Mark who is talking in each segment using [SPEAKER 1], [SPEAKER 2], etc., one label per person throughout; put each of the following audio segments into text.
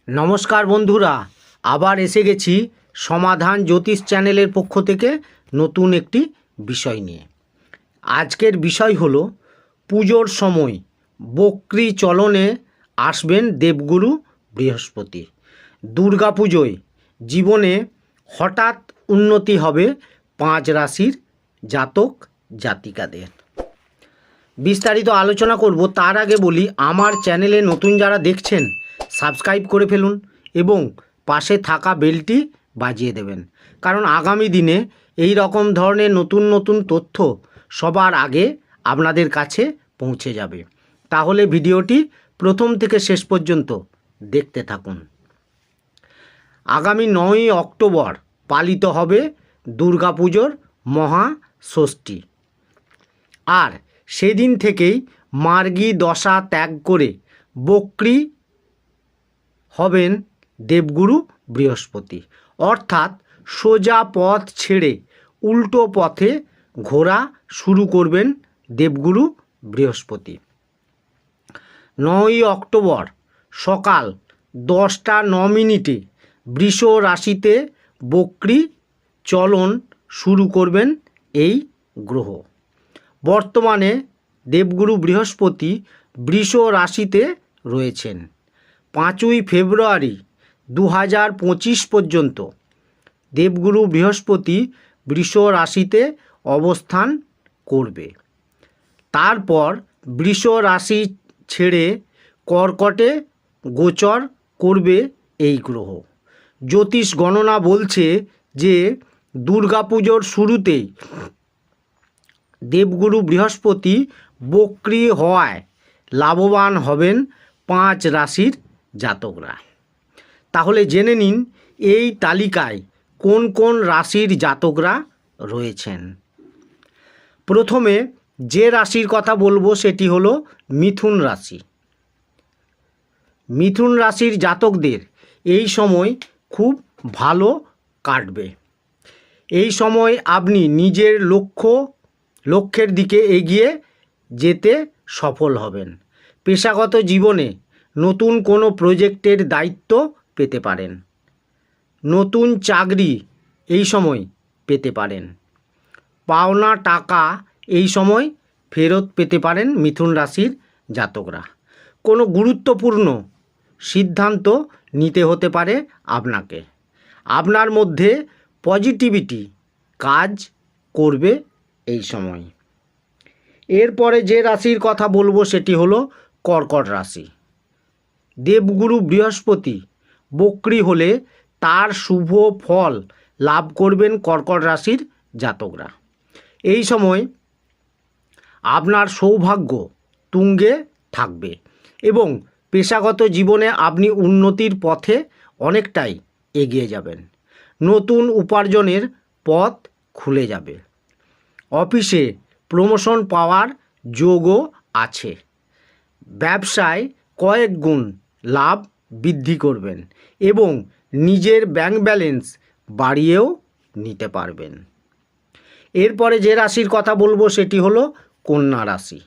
[SPEAKER 1] নমস্কার বন্ধুরা, আবার এসে গেছি সমাধান জ্যোতিষ চ্যানেলের পক্ষ থেকে নতুন একটি বিষয় নিয়ে। আজকের বিষয় হলো পুজোর সময় বক্রী চলনে আসবেন দেবগুরু বৃহস্পতি। দুর্গা পুজোয় জীবনে হঠাৎ উন্নতি হবে 5 রাশির জাতক জাতিকাদের। বিস্তারিত আলোচনা করব। তার আগে বলি, আমার চ্যানেলে নতুন যারা দেখছেন সাবস্ক্রাইব করে ফেলুন এবং পাশে থাকা বেলটি বাজিয়ে দেবেন, কারণ আগামী দিনে এই রকম ধরনের নতুন নতুন তথ্য সবার আগে আপনাদের কাছে পৌঁছে যাবে। তাহলে ভিডিওটি প্রথম থেকে শেষ পর্যন্ত দেখতে থাকুন। আগামী 9ই অক্টোবর পালিত হবে দুর্গাপুজোর মহাষষ্ঠী, আর সেদিন থেকেই মার্গী দশা ত্যাগ করে বক্রী হবেন দেবগুরু বৃহস্পতি, অর্থাৎ সোজা পথ ছেড়ে উল্টো পথে ঘোরা শুরু করবেন দেবগুরু বৃহস্পতি। 9ই অক্টোবর সকাল 10টা 9 বৃষ রাশিতে বক্রী চলন শুরু করবেন এই গ্রহ। বর্তমানে দেবগুরু বৃহস্পতি বৃষ রাশিতে রয়েছেন। 5ই ফেব্রুয়ারি 2025 পর্যন্ত দেবগুরু বৃহস্পতি বৃষ রাশিতে অবস্থান করবে। তারপর বৃষ রাশি ছেড়ে কর্কটে গোচর করবে এই গ্রহ। জ্যোতিষ গণনা বলছে যে দুর্গাপুজোর শুরুতেই দেবগুরু বৃহস্পতি বক্রী হওয়ায় লাভবান হবেন 5 রাশির জাতকরা। তাহলে জেনে নিন এই তালিকায় কোন কোন রাশির জাতকরা রয়েছেন। প্রথমে যে রাশির কথা বলবো সেটি হলো মিথুন রাশি। মিথুন রাশির জাতকদের এই সময় খুব ভালো কাটবে। এই সময় আপনি নিজের লক্ষ্যের দিকে এগিয়ে যেতে সফল হবেন। পেশাগত জীবনে নতুন কোনো প্রজেক্টের দায়িত্ব পেতে পারেন। নতুন চাকরি এই সময় পেতে পারেন। পাওনা টাকা এই সময় ফেরত পেতে পারেন মিথুন রাশির জাতকরা। কোনো গুরুত্বপূর্ণ সিদ্ধান্ত নিতে হতে পারে আপনাকে। আপনার মধ্যে পজিটিভিটি কাজ করবে এই সময়। এরপরে যে রাশির কথা বলবো সেটি হলো কর্কট রাশি। দেবগুরু বৃহস্পতি বক্রী হলে তার শুভ ফল লাভ করবেন কর্কট রাশির জাতকরা। এই সময় আপনার সৌভাগ্য তুঙ্গে থাকবে এবং পেশাগত জীবনে আপনি উন্নতির পথে অনেকটাই এগিয়ে যাবেন। নতুন উপার্জনের পথ খুলে যাবে। অফিসে প্রমোশন পাওয়ার যোগও আছে। ব্যবসায় কয়েক গুণ লাভ বৃদ্ধি করবেন এবং নিজের ব্যাংক ব্যালেন্স বাড়িয়েও নিতে পারবেন। এরপরে যে রাশির কথা বলবো সেটি হলো কন্যা রাশি।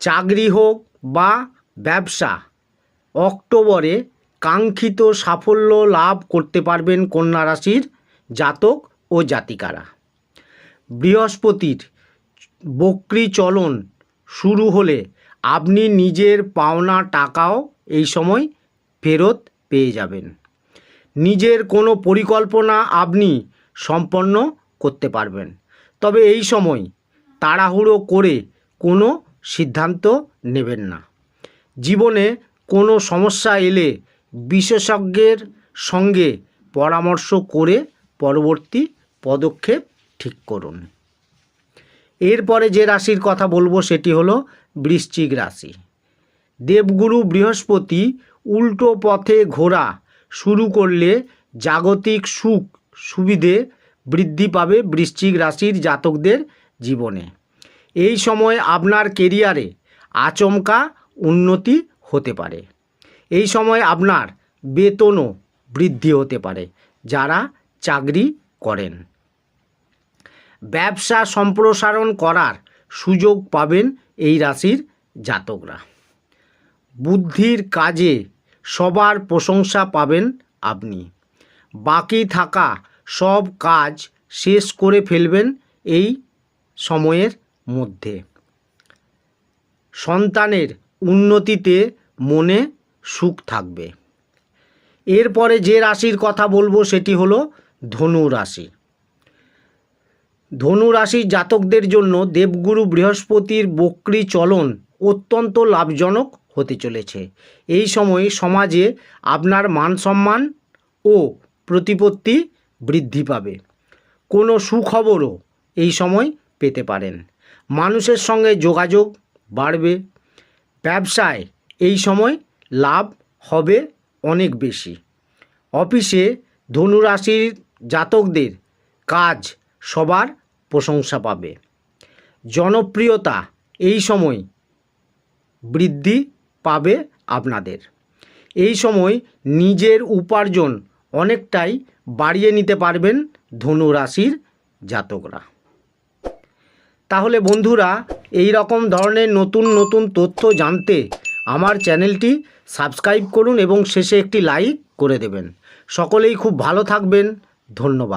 [SPEAKER 1] চাকরি হোক বা ব্যবসা, অক্টোবরে কাঙ্ক্ষিত সাফল্য লাভ করতে পারবেন কন্যা রাশির জাতক ও জাতিকারা। বৃহস্পতির বক্রী চলন শুরু হলে আপনি নিজের পাওনা টাকাও এই সময় ফেরত পেয়ে যাবেন। নিজের কোনো পরিকল্পনা আপনি সম্পন্ন করতে পারবেন। তবে এই সময় তাড়াহুড়ো করে কোনো সিদ্ধান্ত নেবেন না। জীবনে কোনো সমস্যা এলে বিশেষজ্ঞের সঙ্গে পরামর্শ করে পরবর্তী পদক্ষেপ ঠিক করুন। এরপরে যে রাশির কথা বলবো সেটি হলো বৃশ্চিক রাশি। দেবগুরু বৃহস্পতি উল্টো পথে ঘোরা শুরু করলে জাগতিক সুখ সুবিধে বৃদ্ধি পাবে বৃশ্চিক রাশির জাতকদের জীবনে। এই সময় আপনার কেরিয়ারে আচমকা উন্নতি হতে পারে। এই সময় আপনার বেতনও বৃদ্ধি হতে পারে যারা চাকরি করেন। ব্যবসা সম্প্রসারণ করার সুযোগ পাবেন এই রাশির জাতকরা। বুদ্ধির কাজে সবার প্রশংসা পাবেন আপনি। বাকি থাকা সব কাজ শেষ করে ফেলবেন এই সময়ের মধ্যে। সন্তানের উন্নতিতে মনে সুখ থাকবে। এরপরে যে রাশির কথা বলবো সেটি হলো ধনু রাশি। ধনু রাশির জাতকদের জন্য দেবগুরু বৃহস্পতির বক্রী চলন অত্যন্ত লাভজনক হতে চলেছে। এই সময়ে সমাজে আপনার মান সম্মান ও প্রতিপত্তি বৃদ্ধি পাবে। কোনো সুখবরও এই সময় পেতে পারেন। মানুষের সঙ্গে যোগাযোগ বাড়বে। ব্যবসায় এই সময় লাভ হবে অনেক বেশি। অফিসে ধনু রাশির জাতকদের কাজ সবার প্রশংসা পাবে। জনপ্রিয়তা এই সময় বৃদ্ধি পাবে আপনাদের। এই সময় নিজের উপার্জন অনেকটাই বাড়িয়ে নিতে পারবেন ধনু রাশির জাতকরা। তাহলে বন্ধুরা, এই রকম ধরনের নতুন নতুন তথ্য জানতে আমার চ্যানেলটি সাবস্ক্রাইব করুন এবং শেষে একটি লাইক করে দেবেন। সকলেই খুব ভালো থাকবেন। ধন্যবাদ।